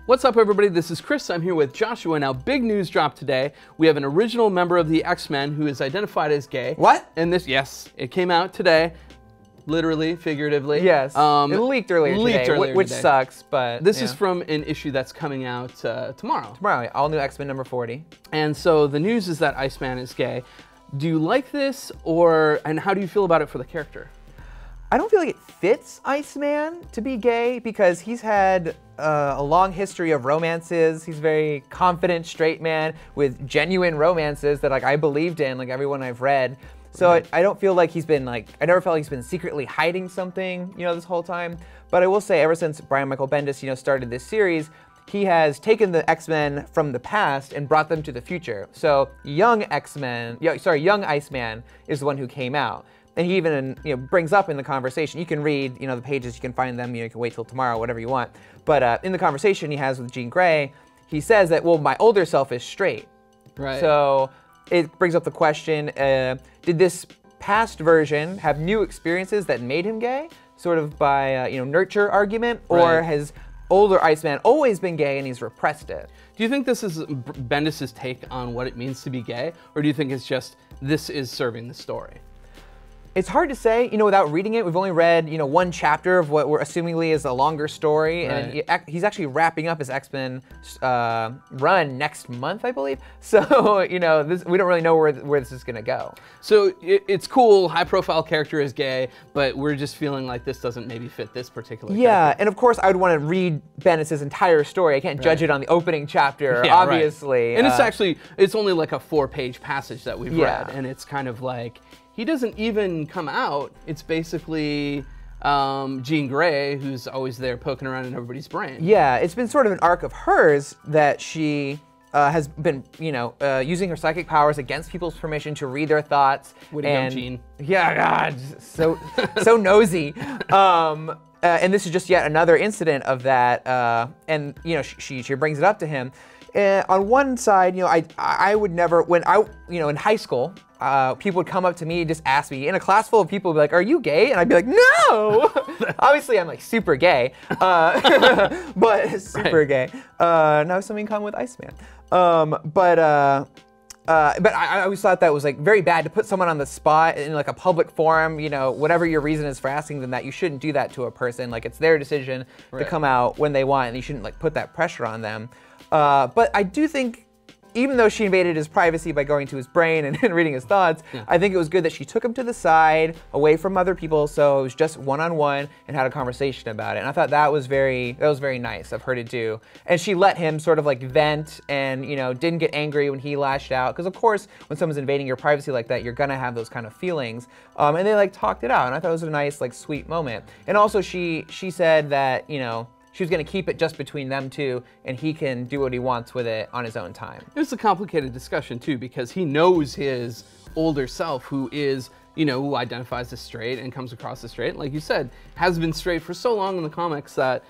What's up, everybody? This is Chris. I'm here with Joshua. Now, big news dropped today. We have an original member of the X-Men who is identified as gay. What? And this, yes, it came out today. Literally, figuratively. Yes. It leaked earlier today, which today. sucks, but this is from an issue that's coming out tomorrow. Tomorrow, all new X-Men number 40. And so the news is that Iceman is gay. Do you like this, and how do you feel about it for the character? I don't feel like it fits Iceman to be gay because he's had a long history of romances. He's a very confident straight man with genuine romances that I believed in, like everyone I've read. So I don't feel like he's been I never felt like he's been secretly hiding something, this whole time. But I will say, ever since Brian Michael Bendis, started this series, he has taken the X-Men from the past and brought them to the future. So young Iceman is the one who came out. And he even brings up in the conversation, you can read the pages, you can find them, you can wait till tomorrow, whatever you want. But in the conversation he has with Jean Grey, he says that, well, my older self is straight. Right. So it brings up the question, did this past version have new experiences that made him gay? Sort of by, nurture argument? Or has older Iceman always been gay and he's repressed it? Do you think this is Bendis' take on what it means to be gay? Or do you think it's just, this is serving the story? It's hard to say, without reading it. We've only read, one chapter of what we're assumingly is a longer story, right. and he's actually wrapping up his X-Men run next month, I believe. So, we don't really know where this is gonna go. So it's cool, high-profile character is gay, but we're just feeling like this doesn't maybe fit this particular character. And of course I would want to read Bendis' entire story. I can't judge it on the opening chapter, obviously. And it's only like a 4-page passage that we've read, and it's kind of like, he doesn't even come out. It's basically Jean Grey who's always there poking around in everybody's brain. Yeah, it's been sort of an arc of hers that she has been, using her psychic powers against people's permission to read their thoughts. Way to go, Jean. Yeah, God, so nosy. And this is just yet another incident of that. And she brings it up to him. On one side, I would never, in high school, people would come up to me and just ask me, in a class full of people, would be like, "Are you gay?" And I'd be like, "No!" Obviously, I'm super gay, but super gay. Now something in common with Iceman. But I always thought that was very bad to put someone on the spot in a public forum. Whatever your reason is for asking them that, you shouldn't do that to a person. It's their decision to come out when they want, and you shouldn't put that pressure on them. But I do think, even though she invaded his privacy by going to his brain and reading his thoughts, I think it was good that she took him to the side, away from other people, so it was just one-on-one and had a conversation about it. And I thought that was very nice of her to do. And she let him sort of vent and didn't get angry when he lashed out, because of course when someone's invading your privacy like that, you're gonna have those kind of feelings. And they talked it out, and I thought it was a nice sweet moment. And also she said that she was going to keep it just between them two, and he can do what he wants with it on his own time. It's a complicated discussion too, because he knows his older self, who is, who identifies as straight and comes across as straight. Like you said, has been straight for so long in the comics that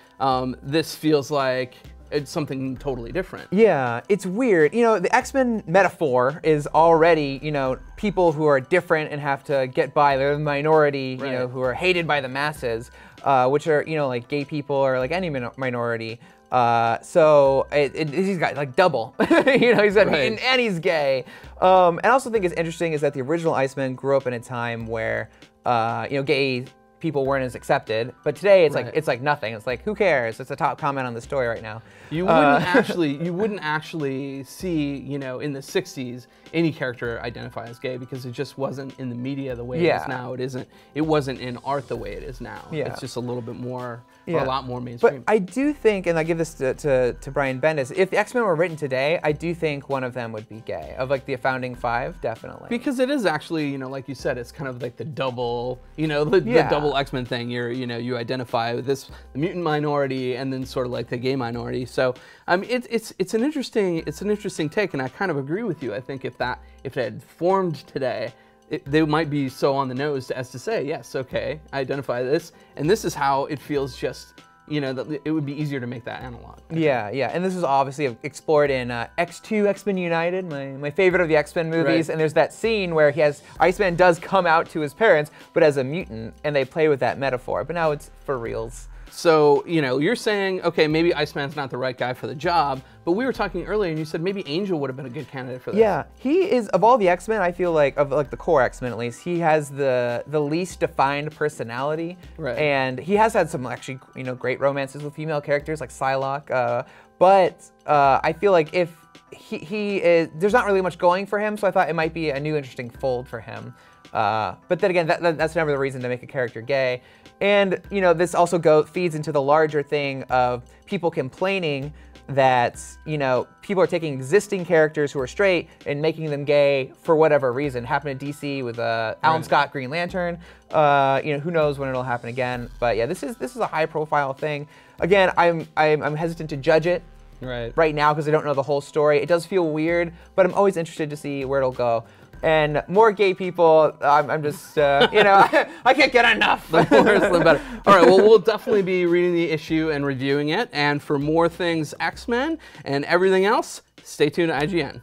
this feels like it's something totally different. Yeah, it's weird. The X-Men metaphor is already, people who are different and have to get by. They're the minority, who are hated by the masses, which are, gay people or any minority. So he's got double, he's got mutant and he's gay. And I also think it's interesting is that the original Iceman grew up in a time where, gay people weren't as accepted, but today it's it's nothing. It's who cares? It's a top comment on the story right now. You wouldn't actually see, in the 60s, any character identify as gay, because it just wasn't in the media the way it is now. It wasn't in art the way it is now. It's just a little bit more, or a lot more mainstream. But I do think, and I give this to Brian Bendis, if the X-Men were written today, I do think one of them would be gay. Of the founding 5, definitely. Because it is actually, like you said, it's kind of the double, the double X-Men thing. You identify with the mutant minority and then sort of the gay minority. So it's an interesting take, and I kind of agree with you. I think if it had formed today, they might be so on the nose as to say, yes, okay, I identify this, and this is how it feels. Just that it would be easier to make that analog. Yeah, and this is obviously explored in X2, X-Men United, my favorite of the X-Men movies. And there's that scene where Iceman does come out to his parents, but as a mutant, and they play with that metaphor. But now it's for reals. So, you know, you're saying, okay, maybe Iceman's not the right guy for the job, but we were talking earlier and you said maybe Angel would have been a good candidate for this. Yeah, he is, of all the X-Men, I feel like, of like the core X-Men at least, he has the least defined personality. Right. And he has had some actually, you know, great romances with female characters like Psylocke. But I feel like if he is, there's not really much going for him, so I thought it might be a new interesting fold for him. But then again, that's never the reason to make a character gay. And, you know, this also feeds into the larger thing of people complaining that, you know, people are taking existing characters who are straight and making them gay for whatever reason. Happened to DC with Alan Scott Green Lantern. You know, who knows when it'll happen again. But yeah, this is a high-profile thing. Again, I'm hesitant to judge it right now because I don't know the whole story. It does feel weird, but I'm always interested to see where it'll go. And more gay people, I'm just, you know, I can't get enough. The more, the better. All right, well, we'll definitely be reading the issue and reviewing it. And for more things X-Men and everything else, stay tuned to IGN.